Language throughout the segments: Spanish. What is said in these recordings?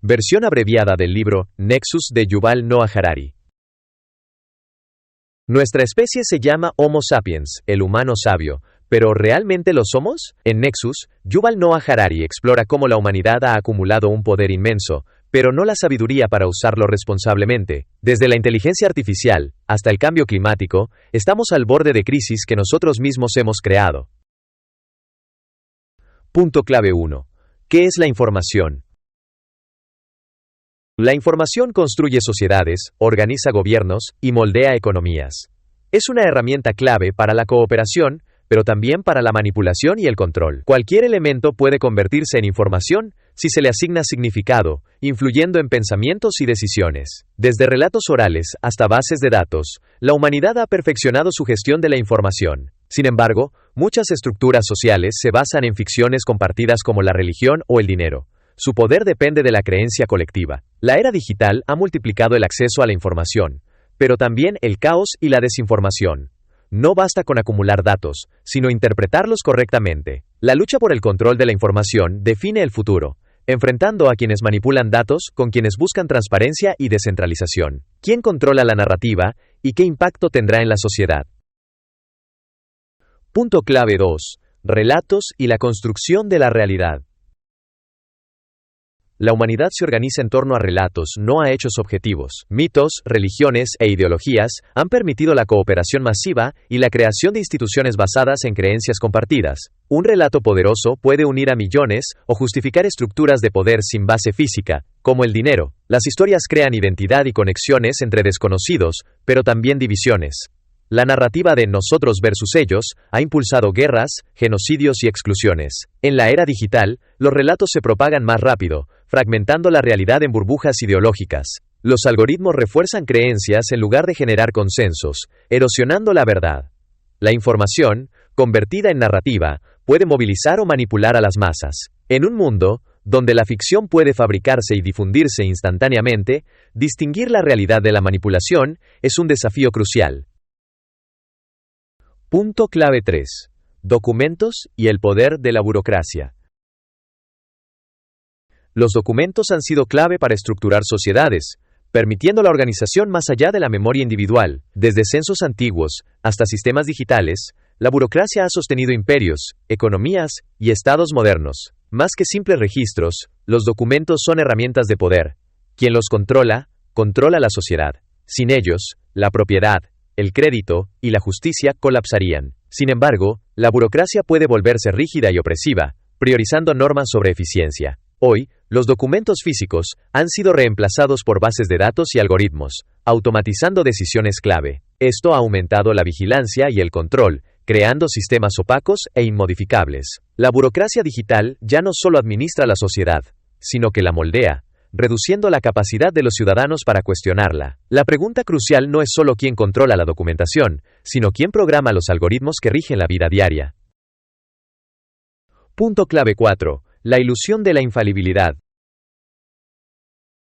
Versión abreviada del libro Nexus de Yuval Noah Harari. Nuestra especie se llama Homo sapiens, el humano sabio, ¿pero realmente lo somos? En Nexus, Yuval Noah Harari explora cómo la humanidad ha acumulado un poder inmenso, pero no la sabiduría para usarlo responsablemente. Desde la inteligencia artificial hasta el cambio climático, estamos al borde de crisis que nosotros mismos hemos creado. Punto clave 1. ¿Qué es la información? La información construye sociedades, organiza gobiernos y moldea economías. Es una herramienta clave para la cooperación, pero también para la manipulación y el control. Cualquier elemento puede convertirse en información si se le asigna significado, influyendo en pensamientos y decisiones. Desde relatos orales hasta bases de datos, la humanidad ha perfeccionado su gestión de la información. Sin embargo, muchas estructuras sociales se basan en ficciones compartidas como la religión o el dinero. Su poder depende de la creencia colectiva. La era digital ha multiplicado el acceso a la información, pero también el caos y la desinformación. No basta con acumular datos, sino interpretarlos correctamente. La lucha por el control de la información define el futuro, enfrentando a quienes manipulan datos con quienes buscan transparencia y descentralización. ¿Quién controla la narrativa y qué impacto tendrá en la sociedad? Punto clave 2. Relatos y la construcción de la realidad. La humanidad se organiza en torno a relatos, no a hechos objetivos. Mitos, religiones e ideologías han permitido la cooperación masiva y la creación de instituciones basadas en creencias compartidas. Un relato poderoso puede unir a millones o justificar estructuras de poder sin base física, como el dinero. Las historias crean identidad y conexiones entre desconocidos, pero también divisiones. La narrativa de nosotros versus ellos ha impulsado guerras, genocidios y exclusiones. En la era digital, los relatos se propagan más rápido, fragmentando la realidad en burbujas ideológicas. Los algoritmos refuerzan creencias en lugar de generar consensos, erosionando la verdad. La información, convertida en narrativa, puede movilizar o manipular a las masas. En un mundo donde la ficción puede fabricarse y difundirse instantáneamente, distinguir la realidad de la manipulación es un desafío crucial. Punto clave 3. Documentos y el poder de la burocracia. Los documentos han sido clave para estructurar sociedades, permitiendo la organización más allá de la memoria individual. Desde censos antiguos hasta sistemas digitales, la burocracia ha sostenido imperios, economías y estados modernos. Más que simples registros, los documentos son herramientas de poder. Quien los controla, controla la sociedad. Sin ellos, la propiedad, el crédito y la justicia colapsarían. Sin embargo, la burocracia puede volverse rígida y opresiva, priorizando normas sobre eficiencia. Hoy, los documentos físicos han sido reemplazados por bases de datos y algoritmos, automatizando decisiones clave. Esto ha aumentado la vigilancia y el control, creando sistemas opacos e inmodificables. La burocracia digital ya no solo administra la sociedad, sino que la moldea, reduciendo la capacidad de los ciudadanos para cuestionarla. La pregunta crucial no es solo quién controla la documentación, sino quién programa los algoritmos que rigen la vida diaria. Punto clave 4. La ilusión de la infalibilidad.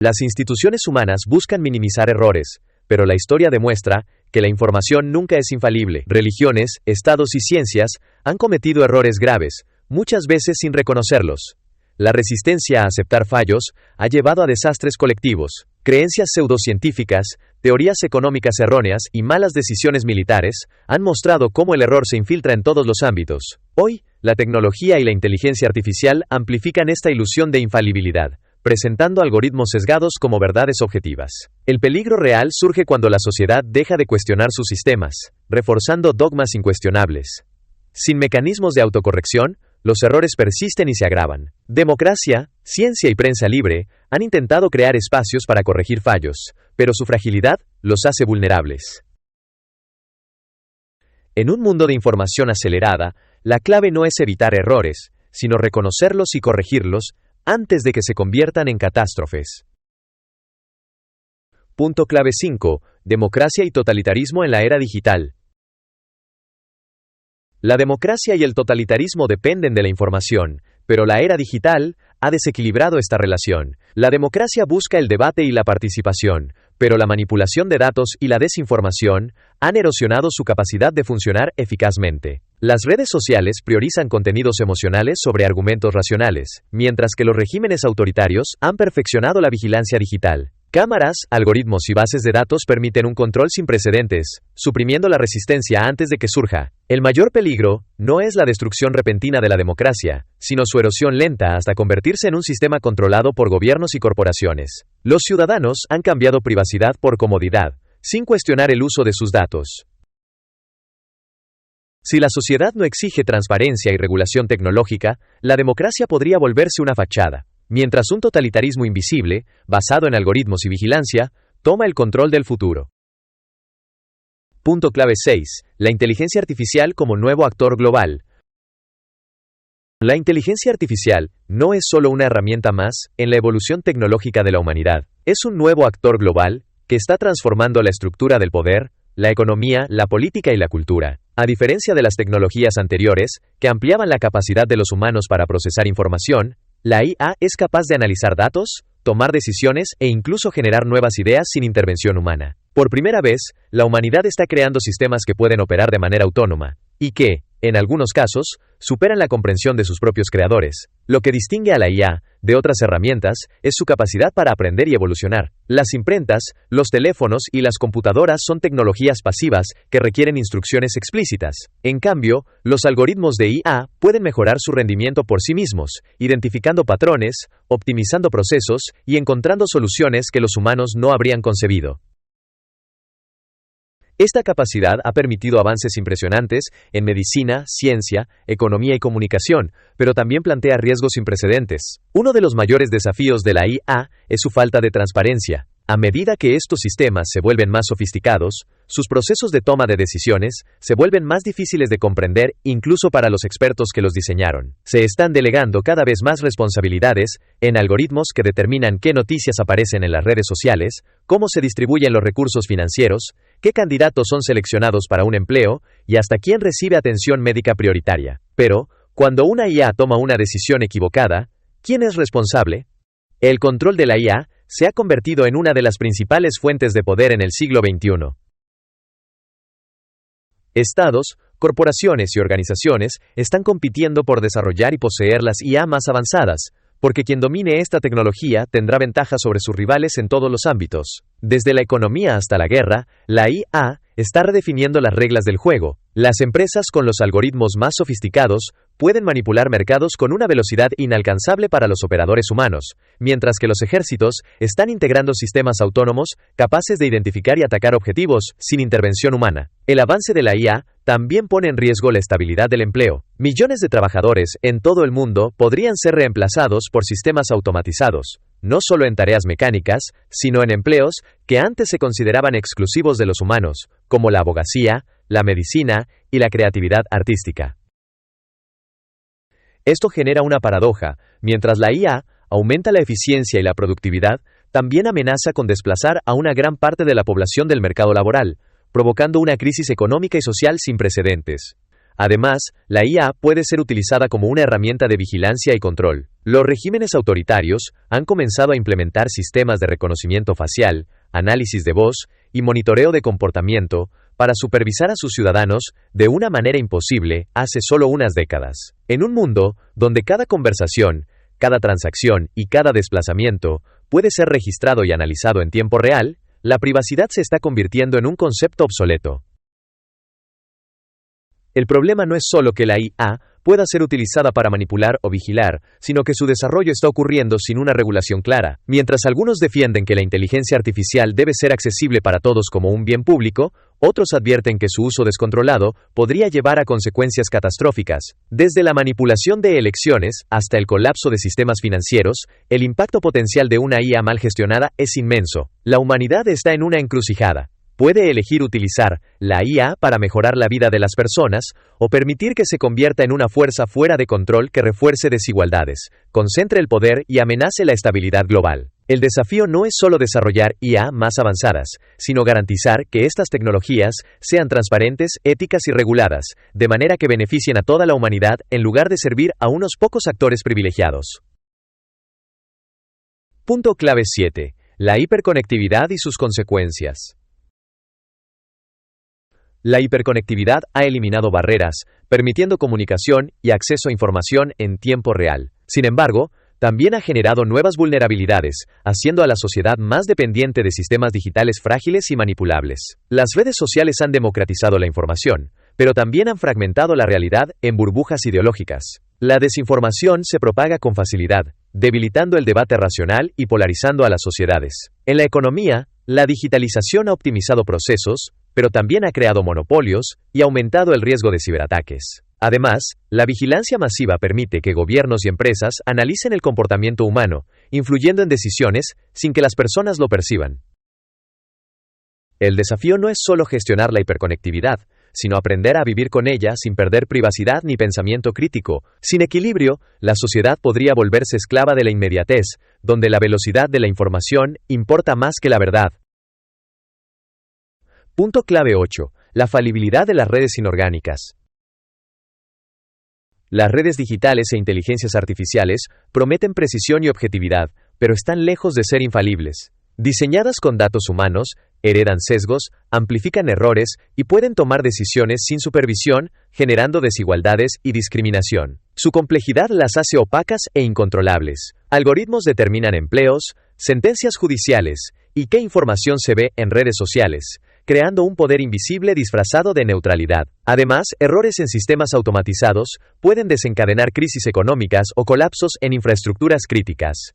Las instituciones humanas buscan minimizar errores, pero la historia demuestra que la información nunca es infalible. Religiones, estados y ciencias han cometido errores graves, muchas veces sin reconocerlos. La resistencia a aceptar fallos ha llevado a desastres colectivos. Creencias pseudocientíficas, teorías económicas erróneas y malas decisiones militares han mostrado cómo el error se infiltra en todos los ámbitos. Hoy, la tecnología y la inteligencia artificial amplifican esta ilusión de infalibilidad, presentando algoritmos sesgados como verdades objetivas. El peligro real surge cuando la sociedad deja de cuestionar sus sistemas, reforzando dogmas incuestionables. Sin mecanismos de autocorrección, los errores persisten y se agravan. Democracia, ciencia y prensa libre han intentado crear espacios para corregir fallos, pero su fragilidad los hace vulnerables. En un mundo de información acelerada, la clave no es evitar errores, sino reconocerlos y corregirlos antes de que se conviertan en catástrofes. Punto clave 5. Democracia y totalitarismo en la era digital. La democracia y el totalitarismo dependen de la información, pero la era digital ha desequilibrado esta relación. La democracia busca el debate y la participación, pero la manipulación de datos y la desinformación han erosionado su capacidad de funcionar eficazmente. Las redes sociales priorizan contenidos emocionales sobre argumentos racionales, mientras que los regímenes autoritarios han perfeccionado la vigilancia digital. Cámaras, algoritmos y bases de datos permiten un control sin precedentes, suprimiendo la resistencia antes de que surja. El mayor peligro no es la destrucción repentina de la democracia, sino su erosión lenta hasta convertirse en un sistema controlado por gobiernos y corporaciones. Los ciudadanos han cambiado privacidad por comodidad, sin cuestionar el uso de sus datos. Si la sociedad no exige transparencia y regulación tecnológica, la democracia podría volverse una fachada, mientras un totalitarismo invisible, basado en algoritmos y vigilancia, toma el control del futuro. Punto clave 6. La inteligencia artificial como nuevo actor global. La inteligencia artificial no es solo una herramienta más en la evolución tecnológica de la humanidad, es un nuevo actor global que está transformando la estructura del poder, la economía, la política y la cultura. A diferencia de las tecnologías anteriores, que ampliaban la capacidad de los humanos para procesar información, la IA es capaz de analizar datos, tomar decisiones e incluso generar nuevas ideas sin intervención humana. Por primera vez, la humanidad está creando sistemas que pueden operar de manera autónoma, y que, en algunos casos, superan la comprensión de sus propios creadores. Lo que distingue a la IA de otras herramientas es su capacidad para aprender y evolucionar. Las imprentas, los teléfonos y las computadoras son tecnologías pasivas que requieren instrucciones explícitas. En cambio, los algoritmos de IA pueden mejorar su rendimiento por sí mismos, identificando patrones, optimizando procesos y encontrando soluciones que los humanos no habrían concebido. Esta capacidad ha permitido avances impresionantes en medicina, ciencia, economía y comunicación, pero también plantea riesgos sin precedentes. Uno de los mayores desafíos de la IA es su falta de transparencia. A medida que estos sistemas se vuelven más sofisticados, sus procesos de toma de decisiones se vuelven más difíciles de comprender incluso para los expertos que los diseñaron. Se están delegando cada vez más responsabilidades en algoritmos que determinan qué noticias aparecen en las redes sociales, cómo se distribuyen los recursos financieros, qué candidatos son seleccionados para un empleo y hasta quién recibe atención médica prioritaria. Pero, cuando una IA toma una decisión equivocada, ¿quién es responsable? El control de la IA se ha convertido en una de las principales fuentes de poder en el siglo XXI. Estados, corporaciones y organizaciones están compitiendo por desarrollar y poseer las IA más avanzadas, porque quien domine esta tecnología tendrá ventaja sobre sus rivales en todos los ámbitos. Desde la economía hasta la guerra, la IA está redefiniendo las reglas del juego. Las empresas con los algoritmos más sofisticados pueden manipular mercados con una velocidad inalcanzable para los operadores humanos, mientras que los ejércitos están integrando sistemas autónomos capaces de identificar y atacar objetivos sin intervención humana. El avance de la IA también pone en riesgo la estabilidad del empleo. Millones de trabajadores en todo el mundo podrían ser reemplazados por sistemas automatizados, no solo en tareas mecánicas, sino en empleos que antes se consideraban exclusivos de los humanos, como la abogacía, la medicina y la creatividad artística. Esto genera una paradoja. Mientras la IA aumenta la eficiencia y la productividad, también amenaza con desplazar a una gran parte de la población del mercado laboral, provocando una crisis económica y social sin precedentes. Además, la IA puede ser utilizada como una herramienta de vigilancia y control. Los regímenes autoritarios han comenzado a implementar sistemas de reconocimiento facial, análisis de voz y monitoreo de comportamiento para supervisar a sus ciudadanos de una manera imposible hace solo unas décadas. En un mundo donde cada conversación, cada transacción y cada desplazamiento puede ser registrado y analizado en tiempo real, la privacidad se está convirtiendo en un concepto obsoleto. El problema no es solo que la IA pueda ser utilizada para manipular o vigilar, sino que su desarrollo está ocurriendo sin una regulación clara. Mientras algunos defienden que la inteligencia artificial debe ser accesible para todos como un bien público, otros advierten que su uso descontrolado podría llevar a consecuencias catastróficas. Desde la manipulación de elecciones hasta el colapso de sistemas financieros, el impacto potencial de una IA mal gestionada es inmenso. La humanidad está en una encrucijada. Puede elegir utilizar la IA para mejorar la vida de las personas o permitir que se convierta en una fuerza fuera de control que refuerce desigualdades, concentre el poder y amenace la estabilidad global. El desafío no es solo desarrollar IA más avanzadas, sino garantizar que estas tecnologías sean transparentes, éticas y reguladas, de manera que beneficien a toda la humanidad en lugar de servir a unos pocos actores privilegiados. Punto clave 7. La hiperconectividad y sus consecuencias. La hiperconectividad ha eliminado barreras, permitiendo comunicación y acceso a información en tiempo real. Sin embargo, también ha generado nuevas vulnerabilidades, haciendo a la sociedad más dependiente de sistemas digitales frágiles y manipulables. Las redes sociales han democratizado la información, pero también han fragmentado la realidad en burbujas ideológicas. La desinformación se propaga con facilidad, debilitando el debate racional y polarizando a las sociedades. En la economía, la digitalización ha optimizado procesos, pero también ha creado monopolios y aumentado el riesgo de ciberataques. Además, la vigilancia masiva permite que gobiernos y empresas analicen el comportamiento humano, influyendo en decisiones sin que las personas lo perciban. El desafío no es solo gestionar la hiperconectividad, sino aprender a vivir con ella sin perder privacidad ni pensamiento crítico. Sin equilibrio, la sociedad podría volverse esclava de la inmediatez, donde la velocidad de la información importa más que la verdad. Punto clave 8. La falibilidad de las redes inorgánicas. Las redes digitales e inteligencias artificiales prometen precisión y objetividad, pero están lejos de ser infalibles. Diseñadas con datos humanos, heredan sesgos, amplifican errores y pueden tomar decisiones sin supervisión, generando desigualdades y discriminación. Su complejidad las hace opacas e incontrolables. Algoritmos determinan empleos, sentencias judiciales y qué información se ve en redes sociales, creando un poder invisible disfrazado de neutralidad. Además, errores en sistemas automatizados pueden desencadenar crisis económicas o colapsos en infraestructuras críticas.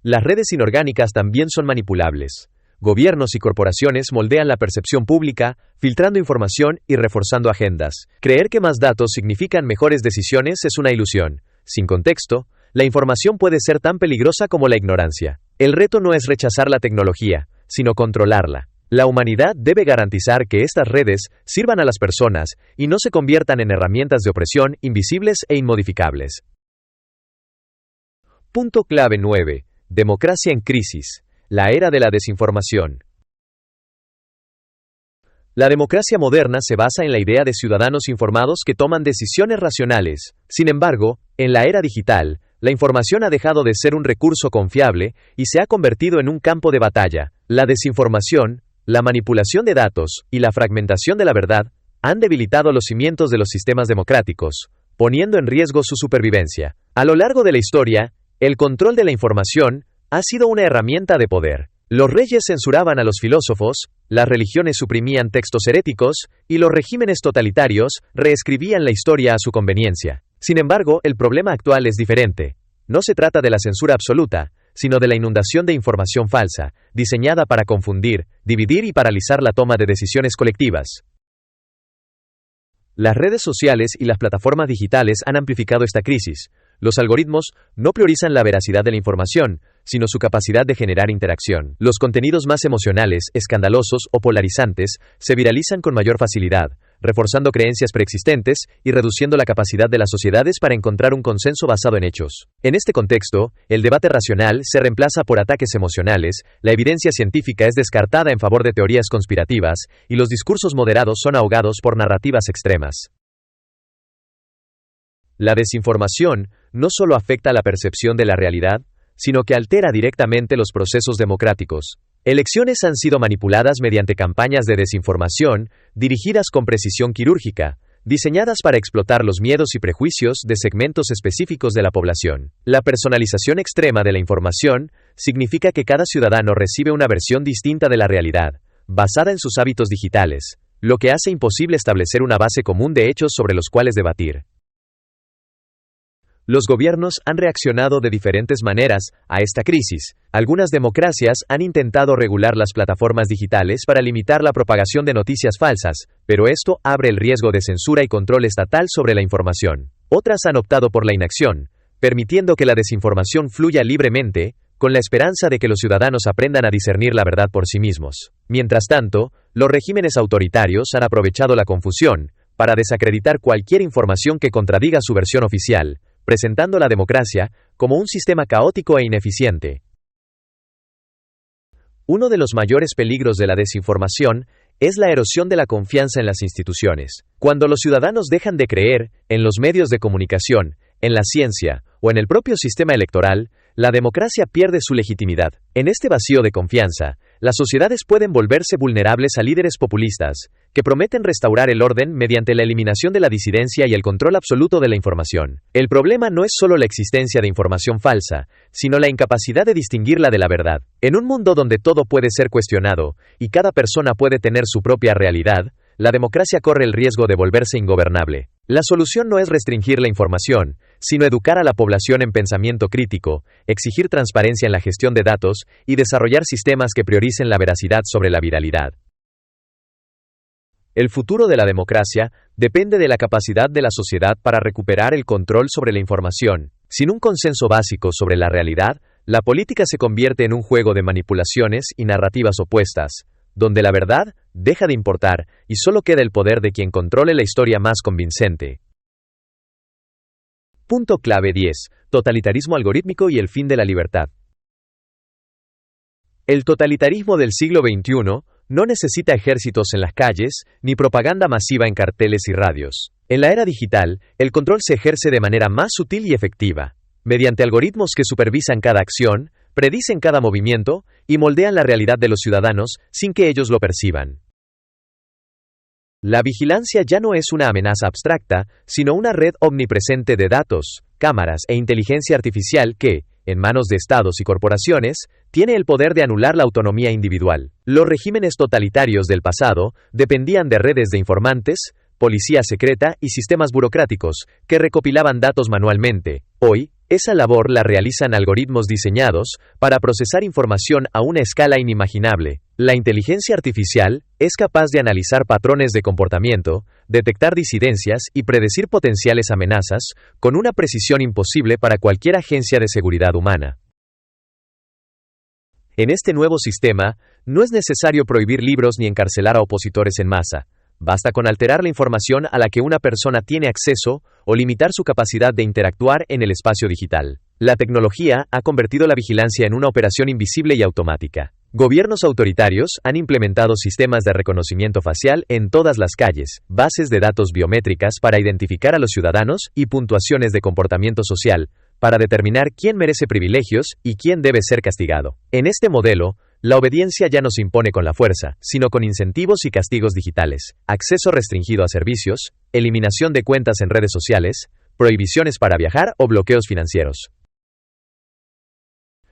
Las redes inorgánicas también son manipulables. Gobiernos y corporaciones moldean la percepción pública, filtrando información y reforzando agendas. Creer que más datos significan mejores decisiones es una ilusión. Sin contexto, la información puede ser tan peligrosa como la ignorancia. El reto no es rechazar la tecnología, sino controlarla. La humanidad debe garantizar que estas redes sirvan a las personas y no se conviertan en herramientas de opresión invisibles e inmodificables. Punto clave 9. Democracia en crisis. La era de la desinformación. La democracia moderna se basa en la idea de ciudadanos informados que toman decisiones racionales. Sin embargo, en la era digital, la información ha dejado de ser un recurso confiable y se ha convertido en un campo de batalla. La desinformación, la manipulación de datos y la fragmentación de la verdad han debilitado los cimientos de los sistemas democráticos, poniendo en riesgo su supervivencia. A lo largo de la historia, el control de la información ha sido una herramienta de poder. Los reyes censuraban a los filósofos, las religiones suprimían textos heréticos, y los regímenes totalitarios reescribían la historia a su conveniencia. Sin embargo, el problema actual es diferente. No se trata de la censura absoluta, sino de la inundación de información falsa, diseñada para confundir, dividir y paralizar la toma de decisiones colectivas. Las redes sociales y las plataformas digitales han amplificado esta crisis. Los algoritmos no priorizan la veracidad de la información, sino su capacidad de generar interacción. Los contenidos más emocionales, escandalosos o polarizantes se viralizan con mayor facilidad, reforzando creencias preexistentes y reduciendo la capacidad de las sociedades para encontrar un consenso basado en hechos. En este contexto, el debate racional se reemplaza por ataques emocionales, la evidencia científica es descartada en favor de teorías conspirativas, y los discursos moderados son ahogados por narrativas extremas. La desinformación no solo afecta la percepción de la realidad, sino que altera directamente los procesos democráticos. Elecciones han sido manipuladas mediante campañas de desinformación, dirigidas con precisión quirúrgica, diseñadas para explotar los miedos y prejuicios de segmentos específicos de la población. La personalización extrema de la información significa que cada ciudadano recibe una versión distinta de la realidad, basada en sus hábitos digitales, lo que hace imposible establecer una base común de hechos sobre los cuales debatir. Los gobiernos han reaccionado de diferentes maneras a esta crisis. Algunas democracias han intentado regular las plataformas digitales para limitar la propagación de noticias falsas, pero esto abre el riesgo de censura y control estatal sobre la información. Otras han optado por la inacción, permitiendo que la desinformación fluya libremente, con la esperanza de que los ciudadanos aprendan a discernir la verdad por sí mismos. Mientras tanto, los regímenes autoritarios han aprovechado la confusión para desacreditar cualquier información que contradiga su versión oficial, presentando la democracia como un sistema caótico e ineficiente. Uno de los mayores peligros de la desinformación es la erosión de la confianza en las instituciones. Cuando los ciudadanos dejan de creer en los medios de comunicación, en la ciencia o en el propio sistema electoral, la democracia pierde su legitimidad. En este vacío de confianza, las sociedades pueden volverse vulnerables a líderes populistas, que prometen restaurar el orden mediante la eliminación de la disidencia y el control absoluto de la información. El problema no es solo la existencia de información falsa, sino la incapacidad de distinguirla de la verdad. En un mundo donde todo puede ser cuestionado, y cada persona puede tener su propia realidad, la democracia corre el riesgo de volverse ingobernable. La solución no es restringir la información, sino educar a la población en pensamiento crítico, exigir transparencia en la gestión de datos y desarrollar sistemas que prioricen la veracidad sobre la viralidad. El futuro de la democracia depende de la capacidad de la sociedad para recuperar el control sobre la información. Sin un consenso básico sobre la realidad, la política se convierte en un juego de manipulaciones y narrativas opuestas, donde la verdad deja de importar y solo queda el poder de quien controle la historia más convincente. Punto clave 10. Totalitarismo algorítmico y el fin de la libertad. El totalitarismo del siglo XXI no necesita ejércitos en las calles, ni propaganda masiva en carteles y radios. En la era digital, el control se ejerce de manera más sutil y efectiva, mediante algoritmos que supervisan cada acción, predicen cada movimiento y moldean la realidad de los ciudadanos sin que ellos lo perciban. La vigilancia ya no es una amenaza abstracta, sino una red omnipresente de datos, cámaras e inteligencia artificial que, en manos de estados y corporaciones, tiene el poder de anular la autonomía individual. Los regímenes totalitarios del pasado dependían de redes de informantes, policía secreta y sistemas burocráticos que recopilaban datos manualmente. Hoy, esa labor la realizan algoritmos diseñados para procesar información a una escala inimaginable. La inteligencia artificial es capaz de analizar patrones de comportamiento, detectar disidencias y predecir potenciales amenazas con una precisión imposible para cualquier agencia de seguridad humana. En este nuevo sistema, no es necesario prohibir libros ni encarcelar a opositores en masa. Basta con alterar la información a la que una persona tiene acceso o limitar su capacidad de interactuar en el espacio digital. La tecnología ha convertido la vigilancia en una operación invisible y automática. Gobiernos autoritarios han implementado sistemas de reconocimiento facial en todas las calles, bases de datos biométricas para identificar a los ciudadanos y puntuaciones de comportamiento social, para determinar quién merece privilegios y quién debe ser castigado. En este modelo, la obediencia ya no se impone con la fuerza, sino con incentivos y castigos digitales, acceso restringido a servicios, eliminación de cuentas en redes sociales, prohibiciones para viajar o bloqueos financieros.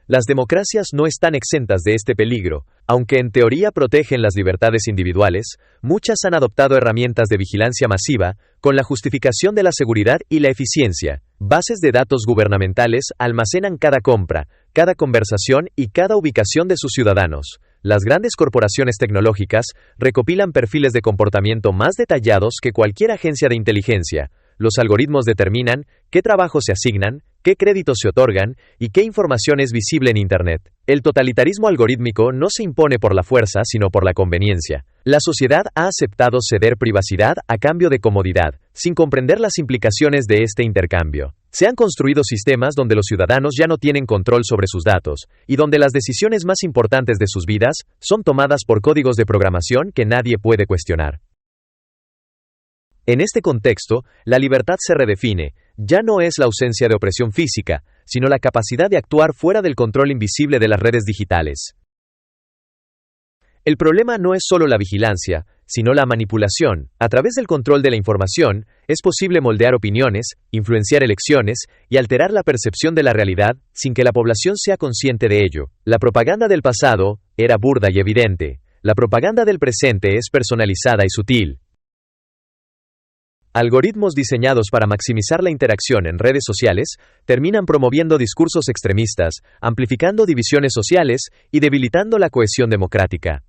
Las democracias no están exentas de este peligro. Aunque en teoría protegen las libertades individuales, muchas han adoptado herramientas de vigilancia masiva con la justificación de la seguridad y la eficiencia. Bases de datos gubernamentales almacenan cada compra, cada conversación y cada ubicación de sus ciudadanos. Las grandes corporaciones tecnológicas recopilan perfiles de comportamiento más detallados que cualquier agencia de inteligencia. Los algoritmos determinan qué trabajos se asignan, qué créditos se otorgan y qué información es visible en Internet. El totalitarismo algorítmico no se impone por la fuerza, sino por la conveniencia. La sociedad ha aceptado ceder privacidad a cambio de comodidad, sin comprender las implicaciones de este intercambio. Se han construido sistemas donde los ciudadanos ya no tienen control sobre sus datos, y donde las decisiones más importantes de sus vidas son tomadas por códigos de programación que nadie puede cuestionar. En este contexto, la libertad se redefine. Ya no es la ausencia de opresión física, sino la capacidad de actuar fuera del control invisible de las redes digitales. El problema no es solo la vigilancia, sino la manipulación. A través del control de la información, es posible moldear opiniones, influenciar elecciones y alterar la percepción de la realidad sin que la población sea consciente de ello. La propaganda del pasado era burda y evidente. La propaganda del presente es personalizada y sutil. Algoritmos diseñados para maximizar la interacción en redes sociales terminan promoviendo discursos extremistas, amplificando divisiones sociales y debilitando la cohesión democrática.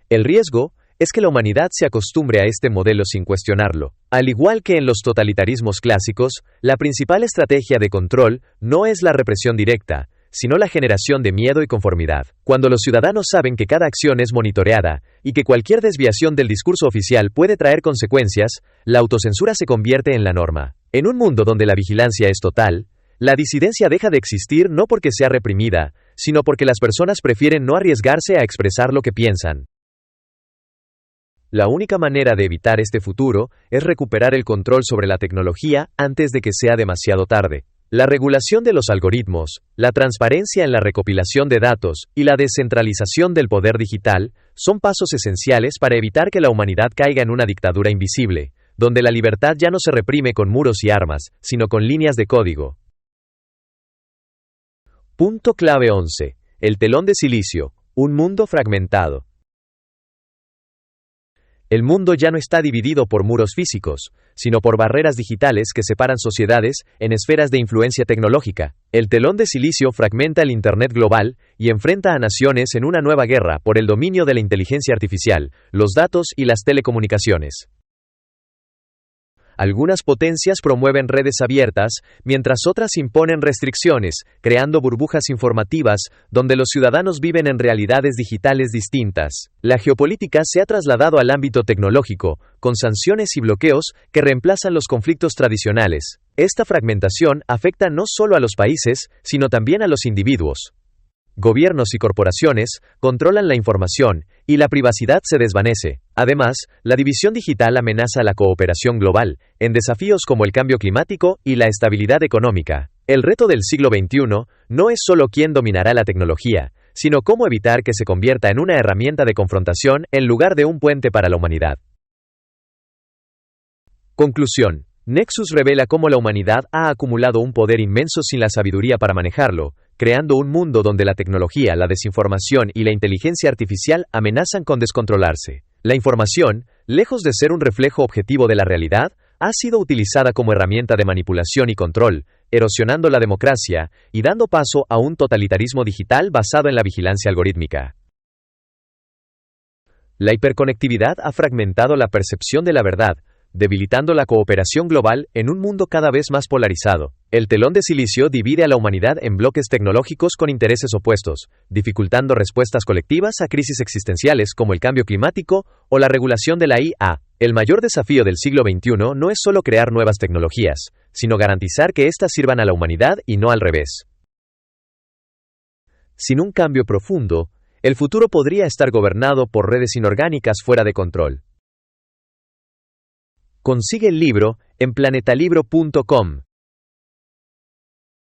El riesgo es que la humanidad se acostumbre a este modelo sin cuestionarlo. Al igual que en los totalitarismos clásicos, la principal estrategia de control no es la represión directa, sino la generación de miedo y conformidad. Cuando los ciudadanos saben que cada acción es monitoreada y que cualquier desviación del discurso oficial puede traer consecuencias, la autocensura se convierte en la norma. En un mundo donde la vigilancia es total, la disidencia deja de existir no porque sea reprimida, sino porque las personas prefieren no arriesgarse a expresar lo que piensan. La única manera de evitar este futuro es recuperar el control sobre la tecnología antes de que sea demasiado tarde. La regulación de los algoritmos, la transparencia en la recopilación de datos y la descentralización del poder digital son pasos esenciales para evitar que la humanidad caiga en una dictadura invisible, donde la libertad ya no se reprime con muros y armas, sino con líneas de código. Punto clave 11. El telón de silicio, un mundo fragmentado. El mundo ya no está dividido por muros físicos, sino por barreras digitales que separan sociedades en esferas de influencia tecnológica. El telón de silicio fragmenta el Internet global y enfrenta a naciones en una nueva guerra por el dominio de la inteligencia artificial, los datos y las telecomunicaciones. Algunas potencias promueven redes abiertas, mientras otras imponen restricciones, creando burbujas informativas donde los ciudadanos viven en realidades digitales distintas. La geopolítica se ha trasladado al ámbito tecnológico, con sanciones y bloqueos que reemplazan los conflictos tradicionales. Esta fragmentación afecta no solo a los países, sino también a los individuos. Gobiernos y corporaciones controlan la información y la privacidad se desvanece. Además, la división digital amenaza la cooperación global en desafíos como el cambio climático y la estabilidad económica. El reto del siglo XXI no es solo quién dominará la tecnología, sino cómo evitar que se convierta en una herramienta de confrontación en lugar de un puente para la humanidad. Conclusión. Nexus revela cómo la humanidad ha acumulado un poder inmenso sin la sabiduría para manejarlo, creando un mundo donde la tecnología, la desinformación y la inteligencia artificial amenazan con descontrolarse. La información, lejos de ser un reflejo objetivo de la realidad, ha sido utilizada como herramienta de manipulación y control, erosionando la democracia y dando paso a un totalitarismo digital basado en la vigilancia algorítmica. La hiperconectividad ha fragmentado la percepción de la verdad, debilitando la cooperación global en un mundo cada vez más polarizado. El telón de silicio divide a la humanidad en bloques tecnológicos con intereses opuestos, dificultando respuestas colectivas a crisis existenciales como el cambio climático o la regulación de la IA. El mayor desafío del siglo XXI no es solo crear nuevas tecnologías, sino garantizar que éstas sirvan a la humanidad y no al revés. Sin un cambio profundo, el futuro podría estar gobernado por redes inorgánicas fuera de control. Consigue el libro en planetalibro.com.